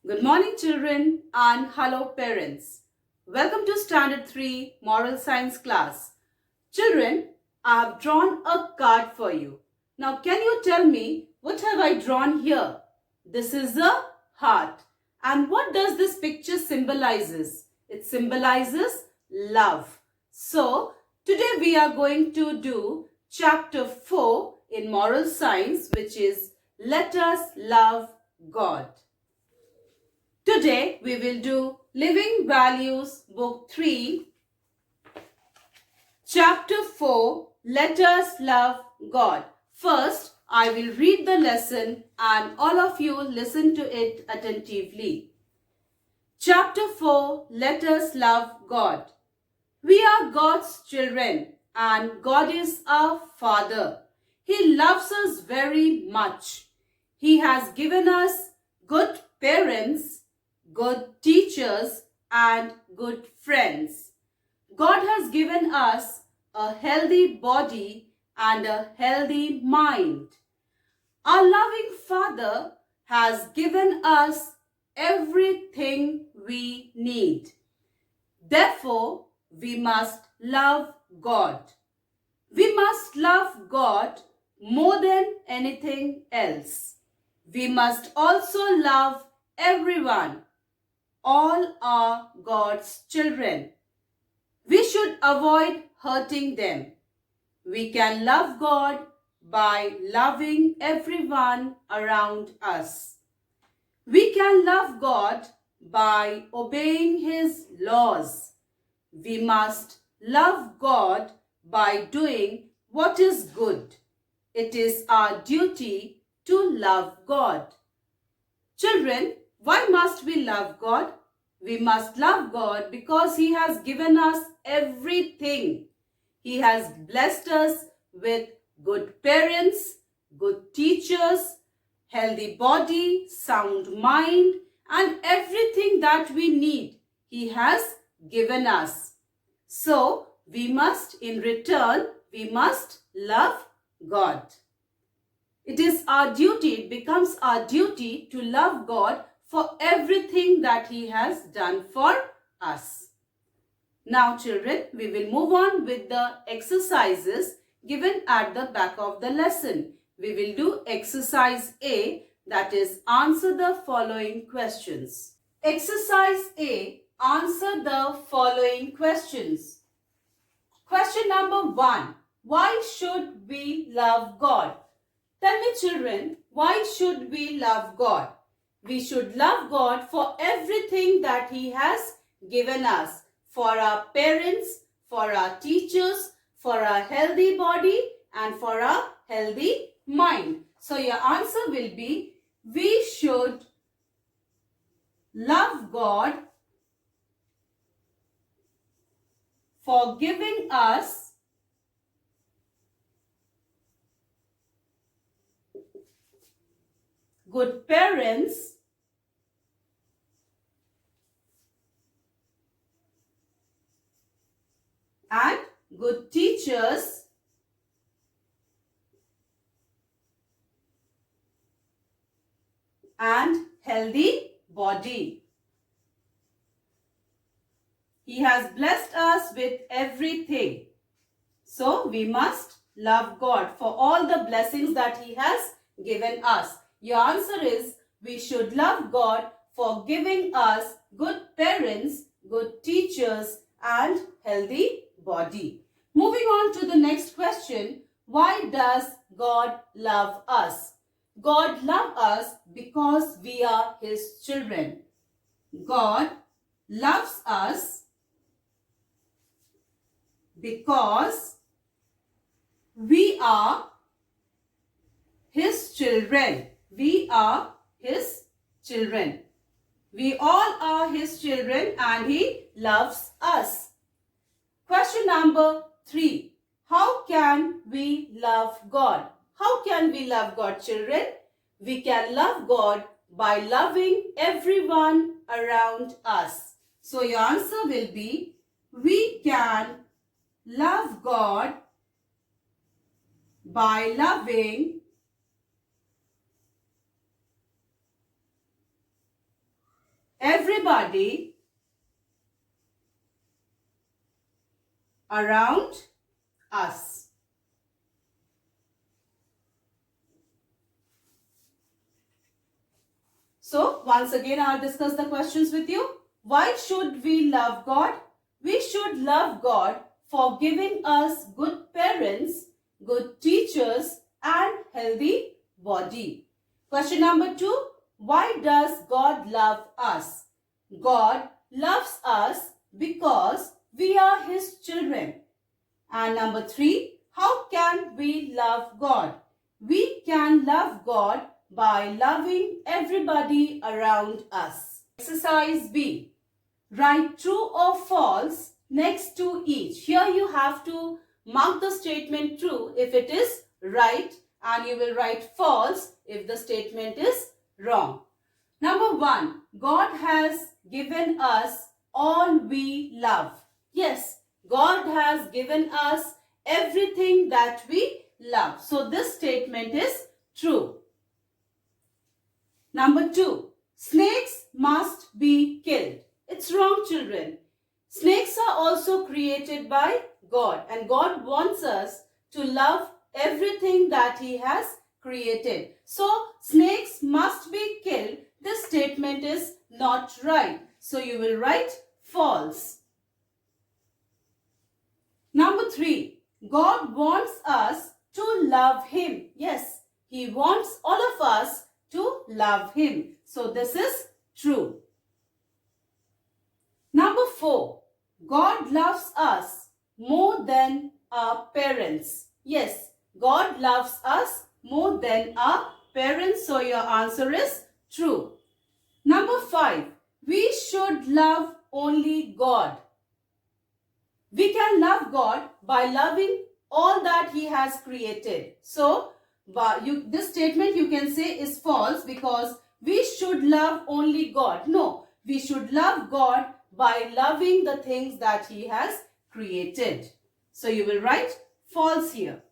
Good morning children and hello parents. Welcome to Standard 3 Moral Science class. Children, I have drawn a card for you. Now can you tell me what have I drawn here? This is a heart. And what does this picture symbolizes? It symbolizes love. So today we are going to do chapter 4 in Moral Science, which is Let Us Love God. Today we will do Living Values Book 3, Chapter 4, Let Us Love God. First, I will read the lesson and all of you listen to it attentively. Chapter 4, Let Us Love God. We are God's children and God is our Father. He loves us very much. He has given us good parents, good teachers and good friends. God has given us a healthy body and a healthy mind. Our loving Father has given us everything we need. Therefore, we must love God. We must love God more than anything else. We must also love everyone. All are God's children. We should avoid hurting them. We can love God by loving everyone around us. We can love God by obeying His laws. We must love God by doing what is good. It is our duty to love God. Children, why must we love God? We must love God because He has given us everything. He has blessed us with good parents, good teachers, healthy body, sound mind, and everything that we need. He has given us. So, we must, in return, we must love God. It is our duty, it becomes our duty to love God for everything that He has done for us. Now children, we will move on with the exercises given at the back of the lesson. We will do exercise A, that is answer the following questions. Exercise A, answer the following questions. Question number 1. Why should we love God? Tell me children, why should we love God? We should love God for everything that He has given us. For our parents, for our teachers, for our healthy body and for our healthy mind. So your answer will be, we should love God for giving us good parents and good teachers and healthy body. He has blessed us with everything. So we must love God for all the blessings that He has given us. Your answer is, we should love God for giving us good parents, good teachers and healthy body. Moving on to the next question. Why does God love us? God loves us because we are His children. God loves us because we are His children. We are His children. We all are His children and He loves us. Question number 3. How can we love God? How can we love God, children? We can love God by loving everyone around us. So your answer will be, we can love God by loving everybody around us. So, once again, I'll discuss the questions with you. Why should we love God? We should love God for giving us good parents, good teachers, and healthy body. Question number 2. Why does God love us? God loves us because we are His children. And number 3. How can we love God? We can love God by loving everybody around us. Exercise B. Write true or false next to each. Here you have to mark the statement true if it is right, and you will write false if the statement is wrong. Number 1. God has given us all we love. Yes, God has given us everything that we love. So this statement is true. Number 2. Snakes must be killed. It's wrong, children. Snakes are also created by God, and God wants us to love everything that He has created. So, snakes must be killed. This statement is not right. So, you will write false. Number 3. God wants us to love Him. Yes, He wants all of us to love Him. So, this is true. Number 4. God loves us more than our parents. Yes, God loves us more than our parents. So your answer is true. Number 5. We should love only God. We can love God by loving all that He has created. So this statement you can say is false, because we should love only God. No, we should love God by loving the things that He has created. So you will write false here.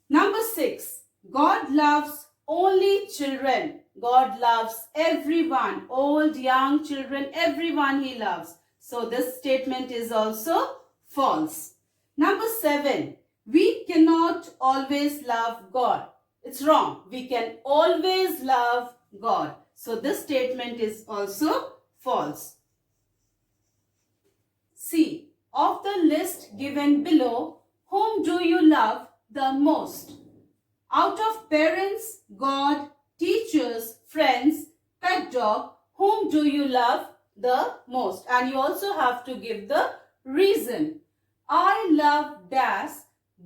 Number 6. God loves only children. God loves everyone, old, young, children, everyone He loves. So this statement is also false. Number 7. We cannot always love God. It's wrong. We can always love God. So this statement is also false. C. Of the list given below, whom do you love the most? Out of parents, God, teachers, friends, pet dog, whom do you love the most? And you also have to give the reason. I love dash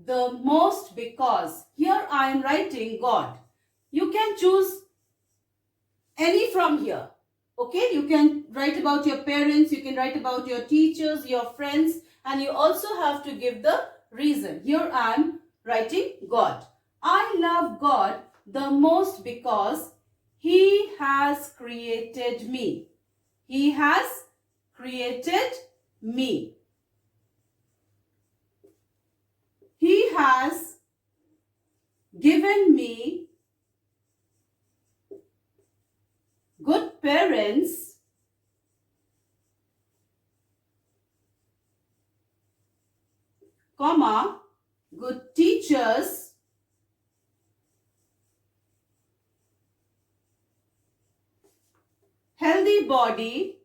the most because. Here I am writing God. You can choose any from here. Okay, you can write about your parents, you can write about your teachers, your friends, and you also have to give the reason. Here I am writing God. I love God the most because He has created me. He has created me. He has given me good parents, comma, good teachers, healthy body,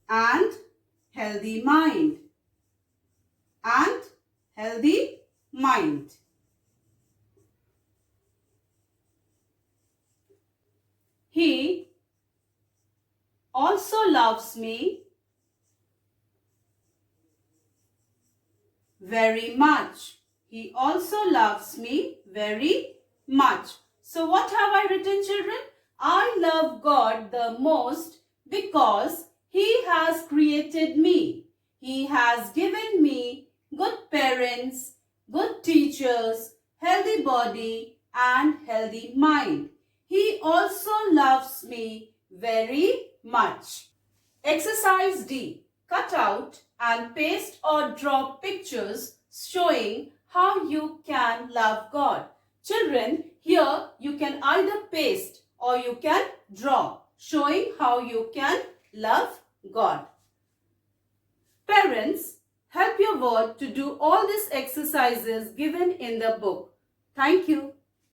and healthy mind. And healthy mind. He also loves me very much. He also loves me very much. So what have I written, children? I love God the most because He has created me. He has given me good parents, good teachers, healthy body, and healthy mind. He also loves me very much. Exercise D. Cut out and paste or draw pictures showing how you can love God. Children, here you can either paste or you can draw, showing how you can love God. Parents, help your word to do all these exercises given in the book. Thank you.